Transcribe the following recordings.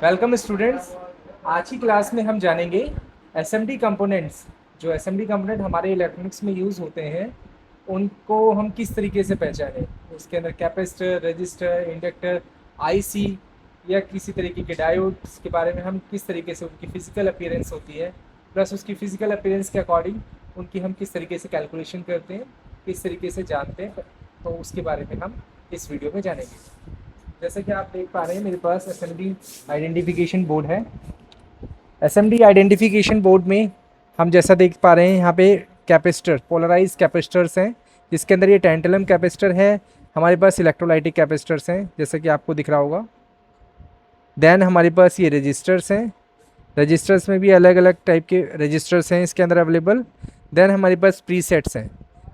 Welcome students. आज की class में हम जानेंगे एसएमडी कंपोनेंट्स। जो एसएमडी कंपोनेंट हमारे इलेक्ट्रॉनिक्स में यूज़ होते हैं उनको हम किस तरीके से पहचानें। उसके अंदर कैपेसिटर, रजिस्टर, इंडक्टर, आईसी या किसी तरीके के डायोड्स के बारे में हम किस तरीके से उनकी फ़िज़िकल अपीयरेंस होती है, प्लस उसकी फ़िज़िकल अपीयरेंस के अकॉर्डिंग उनकी हम किस तरीके से कैलकुलेशन करते हैं, किस तरीके से जानते हैं, तो उसके बारे में हम इस वीडियो में जानेंगे। जैसे कि आप देख पा रहे हैं मेरे पास एसएमडी आइडेंटिफिकेशन बोर्ड है। एसएमडी आइडेंटिफिकेशन बोर्ड में हम जैसा देख पा रहे हैं यहाँ पे कैपेसिटर, पोलराइज कैपेसिटर्स हैं, जिसके अंदर ये टेंटलम कैपेसिटर है। हमारे पास इलेक्ट्रोलाइटिक कैपेसिटर्स हैं जैसे कि आपको दिख रहा होगा। देन हमारे पास ये रजिस्टर्स हैं। रजिस्टर्स में भी अलग अलग टाइप के रजिस्टर्स हैं इसके अंदर अवेलेबल। देन हमारे पास प्रीसेट्स हैं।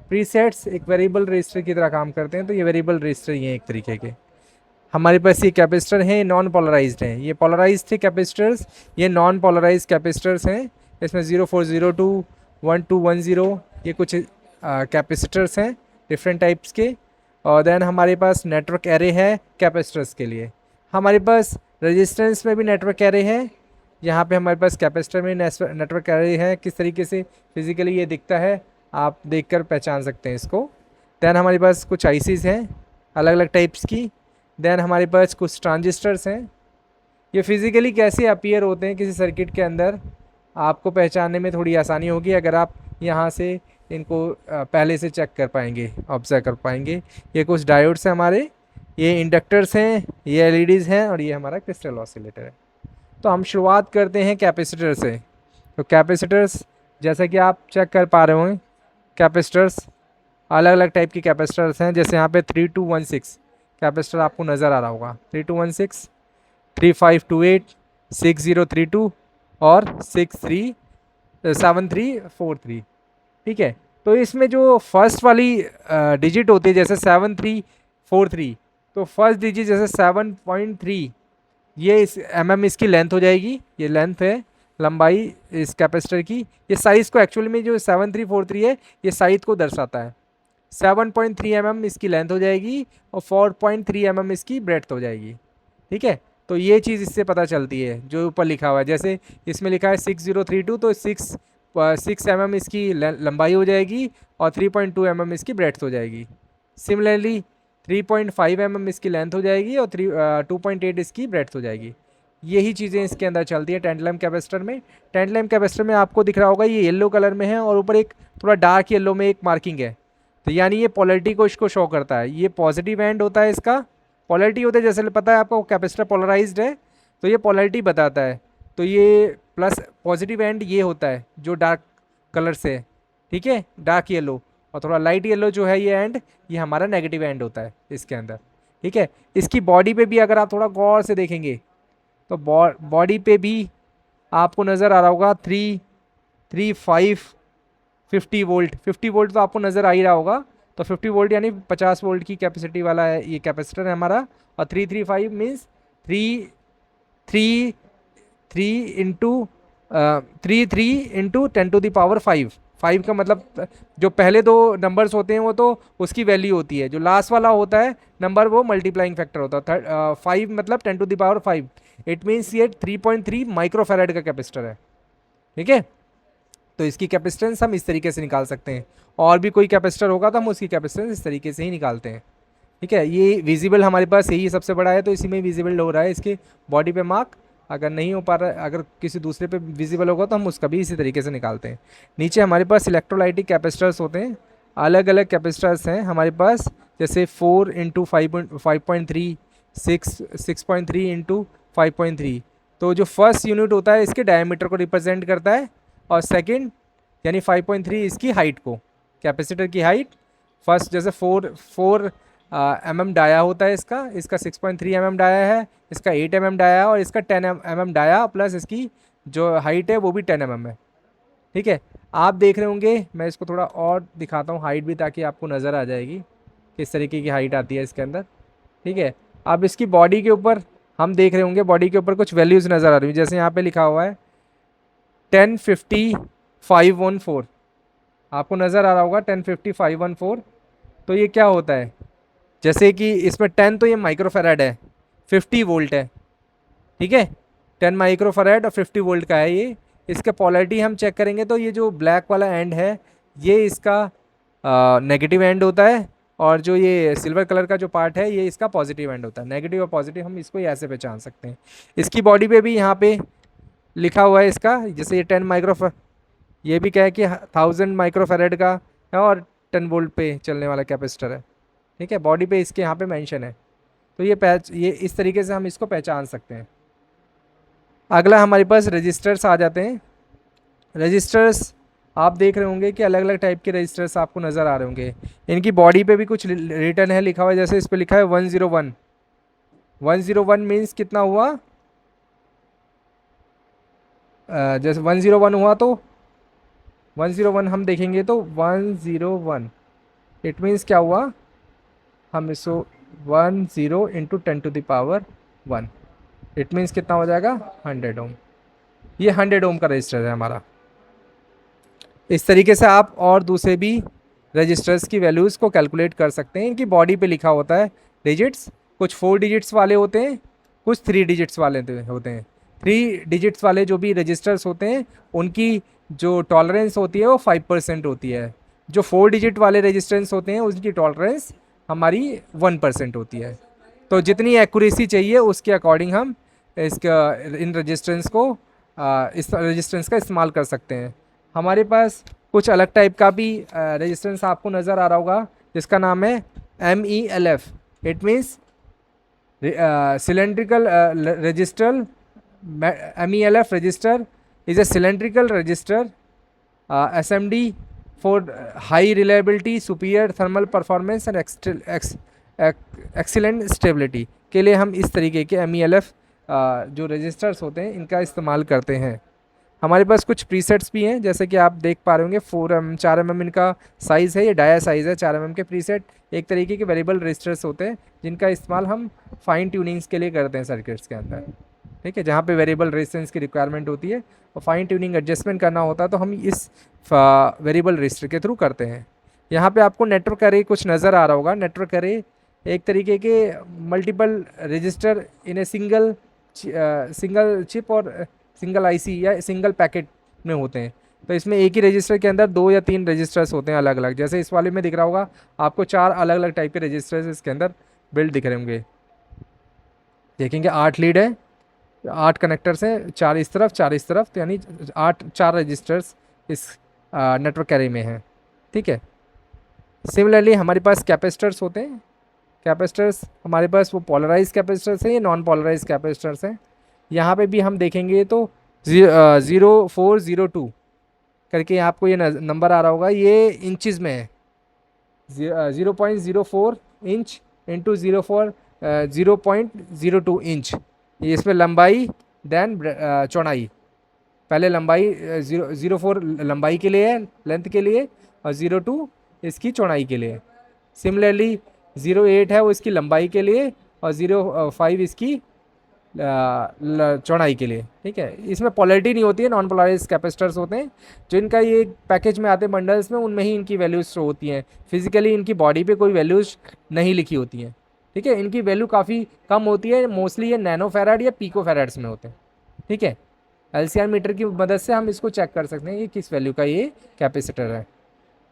प्रीसेट्स एक वेरिएबल रजिस्टर की तरह काम करते हैं, तो ये वेरिएबल रजिस्टर ये एक तरीके के। हमारे पास ये कैपेसिटर हैं, नॉन पोलराइज्ड हैं। ये पोलराइज्ड थे कैपेसिटर्स, ये नॉन पोलराइज्ड कैपेसिटर्स हैं। इसमें 0402 1210 ये कुछ कैपेसिटर्स हैं डिफरेंट टाइप्स के। और देन हमारे पास नेटवर्क एरे है कैपेसिटर्स के लिए। हमारे पास रेजिस्टेंस में भी नेटवर्क एरे है। यहाँ पे हमारे पास कैपेसिटर में नेटवर्क एरे है। किस तरीके से फिजिकली ये दिखता है आप देखकर पहचान सकते हैं इसको। देन हमारे पास कुछ आईसीज हैं अलग अलग टाइप्स की। देन हमारे पास कुछ ट्रांजिस्टर्स हैं। ये फिज़िकली कैसे अपीयर होते हैं किसी सर्किट के अंदर आपको पहचानने में थोड़ी आसानी होगी अगर आप यहाँ से इनको पहले से चेक कर पाएंगे, ऑब्जर्व कर पाएंगे। ये कुछ डायोड्स हैं हमारे, ये इंडक्टर्स हैं, ये एलईडीज़ हैं और ये हमारा क्रिस्टल ऑसिलेटर है। तो हम शुरुआत करते हैं कैपेसिटर से। तो कैपेसिटर्स जैसा कि आप चेक कर पा रहे होंगे, कैपेसिटर्स अलग अलग टाइप की कैपेसिटर्स हैं। जैसे यहाँ पे 3216 कैपेसिटर आपको नज़र आ रहा होगा, 3216, 3528, 6032 और 7343। ठीक है, तो इसमें जो फर्स्ट वाली डिजिट होती है जैसे 7343, तो फर्स्ट डिजिट जैसे 7.3 ये इस इसकी लेंथ हो जाएगी। ये लेंथ है, लंबाई इस कैपेसिटर की। ये साइज़ को एक्चुअली में जो 7343 है ये साइज को दर्शाता है। 7.3 mm इसकी लेंथ हो जाएगी और 4.3 mm इसकी ब्रेड्थ हो जाएगी। ठीक है, तो ये चीज़ इससे पता चलती है जो ऊपर लिखा हुआ है। जैसे इसमें लिखा है 6032, तो 6 mm इसकी लंबाई हो जाएगी और 3.2 mm इसकी ब्रेड्थ हो जाएगी। सिमिलरली 3.5 mm इसकी लेंथ हो जाएगी और 2.8 इसकी ब्रेड्थ हो जाएगी। यही चीज़ें इसके अंदर चलती है टेंटलम कैपेसिटर में। टेंटलम कैपेसिटर में आपको दिख रहा होगा ये येलो कलर में है और ऊपर एक थोड़ा डार्क येलो में एक मार्किंग है। तो यानी ये पोलैरिटी को इसको शो करता है। ये पॉजिटिव एंड होता है, इसका पोलैरिटी होता है। जैसे पता है आपको कैपेसिटर पोलराइज्ड है तो ये पोलैरिटी बताता है। तो ये प्लस पॉजिटिव एंड ये होता है जो डार्क कलर से है। ठीक है, डार्क येलो, और थोड़ा लाइट येलो जो है ये एंड, ये हमारा नेगेटिव एंड होता है इसके अंदर। ठीक है, इसकी बॉडी पे भी अगर आप थोड़ा गौर से देखेंगे तो बॉडी पे भी आपको नज़र आ रहा होगा 50 वोल्ट। 50 वोल्ट तो आपको नज़र आ ही रहा होगा। तो 50 वोल्ट यानी 50 वोल्ट की कैपेसिटी वाला है ये कैपेसिटर है हमारा। और 335 मीन्स 3 3 इंटू 5 का मतलब जो पहले दो नंबर्स होते हैं वो तो उसकी वैल्यू होती है, जो लास्ट वाला होता है नंबर वो मल्टीप्लाइंग फैक्टर होता है। 5 मतलब 10⁵। इट मीन्स ये 3.3 माइक्रोफेरेड का कैपेसिटर है। ठीक है, तो इसकी कैपेसिटेंस हम इस तरीके से निकाल सकते हैं। और भी कोई कैपेसिटर होगा तो हम उसकी कैपेसिटेंस इस तरीके से ही निकालते हैं। ठीक है, ये विजिबल हमारे पास यही सबसे बड़ा है तो इसी में विजिबल हो रहा है इसके बॉडी पे मार्क। अगर नहीं हो पा रहा है, अगर किसी दूसरे पे विजिबल होगा तो हम उसका भी इसी तरीके से निकालते हैं। नीचे हमारे पास इलेक्ट्रोलाइटिक कैपेसिटर्स होते हैं। अलग अलग कैपेसिटर्स हैं हमारे पास, जैसे 4 इंटू 5.3, 6.3 इंटू 5.3। तो जो फर्स्ट यूनिट होता है इसके डायमीटर को रिप्रेजेंट करता है और सेकंड यानी 5.3 इसकी हाइट को, कैपेसिटर की हाइट। फर्स्ट जैसे 4 mm डाया होता है इसका 6.3 mm डाया है, इसका 8 mm डाया है और इसका 10 mm डाया प्लस इसकी जो हाइट है वो भी 10 mm है। ठीक है, आप देख रहे होंगे, मैं इसको थोड़ा और दिखाता हूँ हाइट भी ताकि आपको नज़र आ जाएगी किस तरीके की हाइट आती है इसके अंदर। ठीक है, अब इसकी बॉडी के ऊपर हम देख रहे होंगे, बॉडी के ऊपर कुछ वैल्यूज़ नज़र आ रही है। जैसे यहाँ पे लिखा हुआ है 1050,514, आपको नज़र आ रहा होगा 1050,514। तो ये क्या होता है, जैसे कि इसमें 10 तो ये माइक्रोफेराड है, 50 वोल्ट है। ठीक है, 10 माइक्रोफैराड और 50 वोल्ट का है ये। इसका पोलैरिटी हम चेक करेंगे तो ये जो ब्लैक वाला एंड है ये इसका नेगेटिव एंड होता है, और जो ये सिल्वर कलर का जो पार्ट है ये इसका पॉजिटिव एंड होता है। नेगेटिव और पॉजिटिव हम इसको ऐसे पहचान सकते हैं। इसकी बॉडी पे भी यहाँ पे लिखा हुआ है इसका, जैसे ये 10 माइक्रो, ये भी क्या है कि 1000 माइक्रोफैराड का है और 10 वोल्ट पे चलने वाला कैपेसिटर है। ठीक है, बॉडी पे इसके यहाँ पे मेंशन है। तो ये इस तरीके से हम इसको पहचान सकते हैं। अगला हमारे पास रजिस्टर्स आ जाते हैं। रजिस्टर्स आप देख रहे होंगे कि अलग अलग टाइप के रजिस्टर्स आपको नज़र आ रहे होंगे। इनकी बॉडी पे भी कुछ रिटर्न है, लिखा हुआ है। जैसे इस पर लिखा है 101। 101 मीन्स कितना हुआ, जैसे 101 हुआ तो 101 हम देखेंगे तो 101 इट मीन्स क्या हुआ, हम इसको 10 इंटू 10⁻1 इट मीन्स कितना हो जाएगा 100 ओम। ये 100 ओम का रजिस्टर है हमारा। इस तरीके से आप और दूसरे भी रजिस्टर्स की वैल्यूज़ को कैलकुलेट कर सकते हैं। इनकी बॉडी पे लिखा होता है डिजिट्स, कुछ 4 डिजिट्स वाले होते हैं, कुछ 3 डिजिट्स वाले होते हैं। 3 डिजिट्स वाले जो भी रजिस्टर्स होते हैं उनकी जो टॉलरेंस होती है वो 5% होती है। जो 4 डिजिट वाले रजिस्टेंस होते हैं उसकी टॉलरेंस हमारी 1% होती है। तो जितनी एक्यूरेसी चाहिए उसके अकॉर्डिंग हम इसका इन रजिस्टेंस को इस रजिस्टेंस का इस्तेमाल कर सकते हैं। हमारे पास कुछ अलग टाइप का भी रजिस्टेंस आपको नज़र आ रहा होगा जिसका नाम है MELF। It means cylindrical register। MELF register is a cylindrical register SMD for high reliability, superior thermal performance and excellent stability के लिए हम इस तरीके के MELF जो रजिस्टर्स होते हैं इनका इस्तेमाल करते हैं। हमारे पास कुछ प्रीसेट्स भी हैं, जैसे कि आप देख पा रहे होंगे 4mm 4mm इनका साइज़ है, ये डाया साइज़ है 4mm के प्रीसेट। एक तरीके के वेरिएबल रजिस्टर्स होते हैं जिनका इस्तेमाल हम फाइन ट्यूनिंग्स के लिए करते हैं सर्किट्स के अंदर। ठीक है, जहाँ पे वेरिएबल रेजिस्टेंस की रिक्वायरमेंट होती है और फाइन ट्यूनिंग एडजस्टमेंट करना होता है तो हम इस वेरिएबल रजिस्टर के थ्रू करते हैं। यहाँ पे आपको नेटवर्क अरे कुछ नज़र आ रहा होगा। नेटवर्क अरे एक तरीके के multiple register in a single chip और सिंगल आईसी या सिंगल पैकेट में होते हैं। तो इसमें एक ही रजिस्टर के अंदर 2 या 3 रजिस्टर्स होते हैं अलग अलग। जैसे इस वाले में दिख रहा होगा आपको 4 अलग अलग टाइप के रजिस्टर्स इसके अंदर बिल्ड दिख रहे होंगे। देखेंगे 8 लीड है, 8 कनेक्टर्स हैं, 4 इस तरफ 4 इस तरफ, तो यानी 4 रजिस्टर्स इस नेटवर्क कैरी में हैं। ठीक है, सिमिलरली हमारे पास कैपेसिटर्स होते हैं। कैपेसिटर्स हमारे पास वो पोलराइज कैपेसिटर्स हैं या नॉन पोलराइज कैपेसिटर्स हैं। यहाँ पे भी हम देखेंगे तो 0402 करके आपको ये नंबर आ रहा होगा, ये इंचज़ में है। 0.04 इंच इंटू 0.02 इंच, ये इसमें लंबाई देन चौड़ाई। पहले लंबाई 0.04 लंबाई के लिए है, लेंथ के लिए, और 0.2 इसकी चौड़ाई के लिए। सिमिलरली 0.8 है वो इसकी लंबाई के लिए, और 0.5 इसकी चौड़ाई के लिए। ठीक है, इसमें पोलैरिटी नहीं होती है, नॉन पोलराइज कैपेसिटर्स होते हैं जो इनका ये पैकेज में आते हैं बंडल्स में, उनमें ही इनकी वैल्यूज शो होती हैं। फिजिकली इनकी बॉडी पे कोई वैल्यूज नहीं लिखी होती हैं। ठीक है, इनकी वैल्यू काफ़ी कम होती है, मोस्टली ये नैनो फैराड या पीको फैराड्स में होते हैं। ठीक है, LCR मीटर की मदद से हम इसको चेक कर सकते हैं कि किस वैल्यू का ये कैपेसिटर है।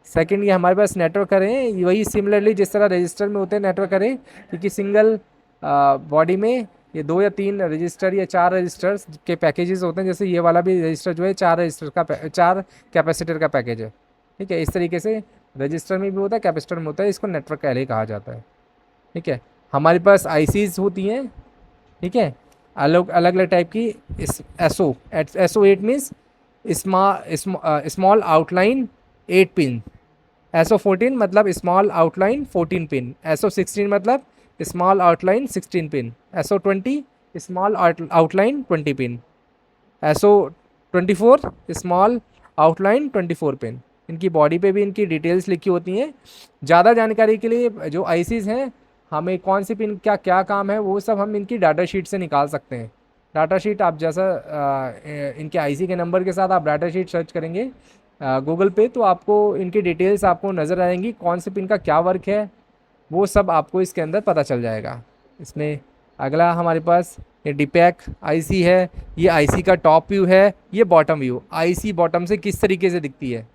सेकेंड, ये हमारे पास नेटवर्क करें, वही सिमिलरली जिस तरह रजिस्टर में होते हैं नेटवर्क करें, क्योंकि सिंगल बॉडी में ये 2 या 3 रजिस्टर या 4 रजिस्टर्स के पैकेजेस होते हैं। जैसे ये वाला भी रजिस्टर जो है 4 रजिस्टर का 4 कैपेसिटर का पैकेज है। ठीक है, इस तरीके से रजिस्टर में भी होता है, कैपेसिटर में होता है, इसको नेटवर्क कैरी कहा जाता है। ठीक है, हमारे पास ICs होती हैं। ठीक है, अलग अलग टाइप की SO 8 means small outline 8 pin. SO 14 मतलब स्मॉल आउटलाइन 14 पिन। SO 16 मतलब small outline 16 pin. SO 20 small outline 20 pin. SO 24 small outline 24 pin. इनकी बॉडी पे भी इनकी डिटेल्स लिखी होती हैं। ज़्यादा जानकारी के लिए जो ICs हैं, हमें कौन सी पिन क्या क्या काम है वो सब हम इनकी डाटा शीट से निकाल सकते हैं। डाटा शीट आप जैसा इनके IC के नंबर के साथ आप डाटा शीट सर्च करेंगे गूगल पे तो आपको इनकी डिटेल्स आपको नज़र आएंगी, कौन से पिन का क्या वर्क है वो सब आपको इसके अंदर पता चल जाएगा। इसमें अगला हमारे पास ये डीपैक आईसी है, ये आईसी का टॉप व्यू है, ये बॉटम व्यू। आईसी बॉटम से किस तरीके से दिखती है,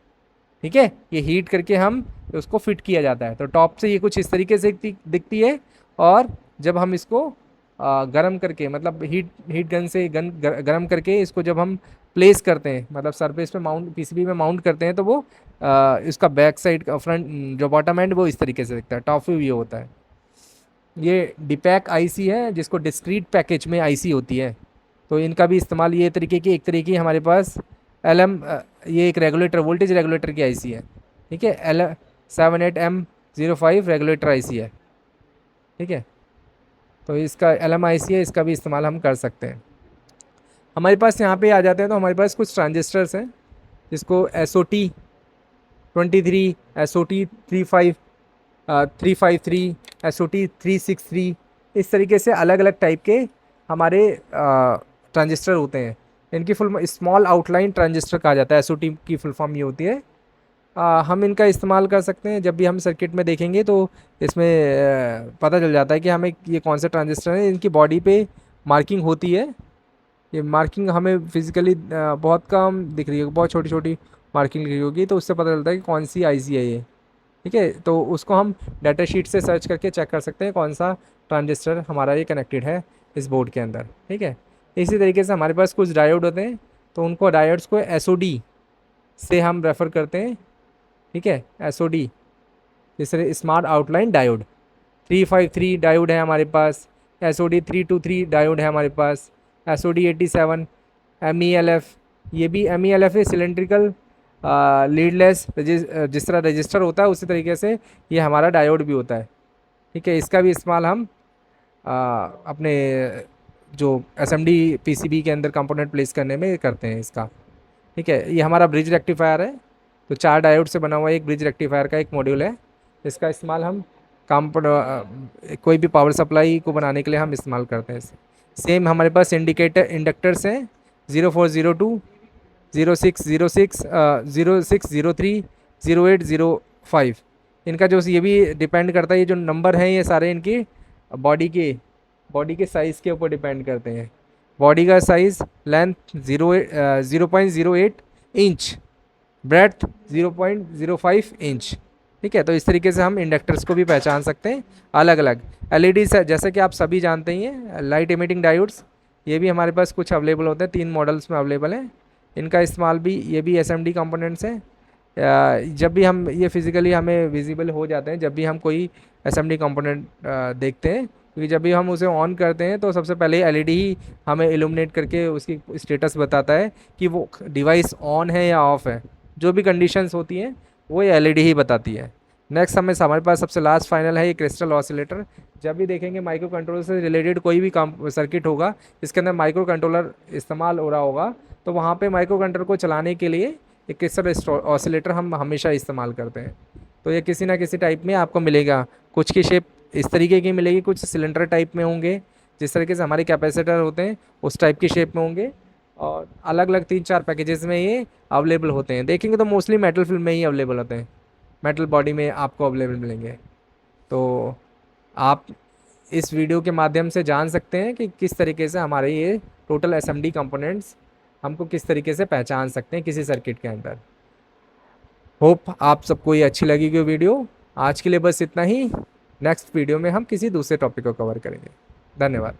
ठीक है, ये हीट करके हम उसको फिट किया जाता है। तो टॉप से ये कुछ इस तरीके से दिखती है, और जब हम इसको गरम करके, मतलब हीट गन से गरम करके इसको जब हम प्लेस करते हैं, मतलब सरफेस पे माउंट, पीसीबी में माउंट करते हैं, तो वो इसका बैक साइड का फ्रंट जो बॉटम एंड वो इस तरीके से दिखता है। टॉप व्यू ये होता है। ये डीपैक आईसी है जिसको डिस्क्रीट पैकेज में आईसी होती है। तो इनका भी इस्तेमाल ये तरीके की, एक तरीके की हमारे पास LM, ये एक रेगुलेटर, वोल्टेज रेगुलेटर की आईसी है, ठीक है। L78M05 रेगुलेटर आईसी है, ठीक है। तो इसका LM आईसी है, इसका भी इस्तेमाल हम कर सकते हैं। हमारे पास यहाँ पे आ जाते हैं तो हमारे पास कुछ ट्रांजिस्टर्स हैं, जिसको SOT23, SOT35, 353, SOT363, इस तरीके से अलग अलग टाइप के हमारे ट्रांजिस्टर होते हैं। इनकी फुल स्मॉल आउटलाइन ट्रांजिस्टर कहा जाता है। SOT की फुल फॉर्म ये होती है। हम इनका इस्तेमाल कर सकते हैं। जब भी हम सर्किट में देखेंगे तो इसमें पता चल जाता है कि हमें ये कौन से ट्रांजिस्टर हैं। इनकी बॉडी पे मार्किंग होती है। ये मार्किंग हमें फिजिकली बहुत कम दिख रही है, बहुत छोटी छोटी मार्किंग लिखी होगी, तो उससे पता चलता है कि कौन सी आईसी है ये, ठीक है। तो उसको हम डाटा शीट से सर्च करके चेक कर सकते हैं कौन सा ट्रांजिस्टर हमारा ये कनेक्टेड है इस बोर्ड के अंदर, ठीक है। इसी तरीके से हमारे पास कुछ डायोड होते हैं, तो उनको डायोड्स को SOD से हम रेफ़र करते हैं, ठीक है। SOD जैसे स्मार्ट आउटलाइन डायोड। 353 डायोड है हमारे पास, SOD 323 डायोड है हमारे पास, SOD 87, MELF, ये भी MELF है, सिलेंड्रिकल लीडलेस, जिस तरह रजिस्टर होता है उसी तरीके से ये हमारा डायोड भी होता है, ठीक है। इसका भी इस्तेमाल हम अपने जो SMD PCB के अंदर कंपोनेंट प्लेस करने में करते हैं इसका, ठीक है। ये हमारा ब्रिज रेक्टिफायर है, तो 4 डायोड से बना हुआ एक ब्रिज रेक्टिफायर का एक मॉड्यूल है। इसका इस्तेमाल हम कोई भी पावर सप्लाई को बनाने के लिए हम इस्तेमाल करते हैं। सेम हमारे पास इंडक्टर्स हैं 0402, 0606, 0603, 0805। इनका जो ये भी डिपेंड करता है, ये जो नंबर हैं ये सारे इनकी बॉडी के साइज़ के ऊपर डिपेंड करते हैं। बॉडी का size, length 0.08 inch, breadth 0.05 inch, ठीक है। तो इस तरीके से हम इंडक्टर्स को भी पहचान सकते हैं अलग अलग। LEDs है, जैसे कि आप सभी जानते ही हैं, लाइट इमिटिंग डायोड्स, ये भी हमारे पास कुछ अवेलेबल होते हैं, 3 मॉडल्स में अवेलेबल हैं। इनका इस्तेमाल भी, ये भी SMD कंपोनेंट्स हैं। जब भी हम ये फिज़िकली हमें विजिबल हो जाते हैं, जब भी हम कोई SMD कंपोनेंट देखते हैं, क्योंकि जब भी हम उसे ऑन करते हैं तो सबसे पहले LED ही हमें इल्यूमिनेट करके उसकी स्टेटस बताता है कि वो डिवाइस ऑन है या ऑफ़ है। जो भी कंडीशंस होती हैं वो ये LED ही बताती है। नेक्स्ट हमारे पास सबसे लास्ट फाइनल है ये क्रिस्टल ऑसिलेटर। जब भी देखेंगे माइक्रो कंट्रोलर से रिलेटेड कोई भी काम सर्किट होगा, इसके अंदर माइक्रो कंट्रोलर इस्तेमाल हो रहा होगा, तो वहाँ पे माइक्रो कंट्रोलर को चलाने के लिए एक क्रिस्टल ऑसिलेटर हम हमेशा इस्तेमाल करते हैं। तो ये किसी ना किसी टाइप में आपको मिलेगा। कुछ की शेप इस तरीके की मिलेगी, कुछ सिलेंडर टाइप में होंगे, जिस तरीके से हमारे कैपेसिटर होते हैं उस टाइप की शेप में होंगे, और अलग अलग 3-4 पैकेजेस में ये अवेलेबल होते हैं। देखेंगे तो मोस्टली मेटल फिल्म में ही अवेलेबल होते हैं, मेटल बॉडी में आपको अवेलेबल मिलेंगे। तो आप इस वीडियो के माध्यम से जान सकते हैं कि किस तरीके से हमारे ये टोटल SMD कंपोनेंट्स हमको किस तरीके से पहचान सकते हैं किसी सर्किट के अंदर। होप आप सबको ये अच्छी लगेगी वीडियो। आज के लिए बस इतना ही। नेक्स्ट वीडियो में हम किसी दूसरे टॉपिक को कवर करेंगे। धन्यवाद।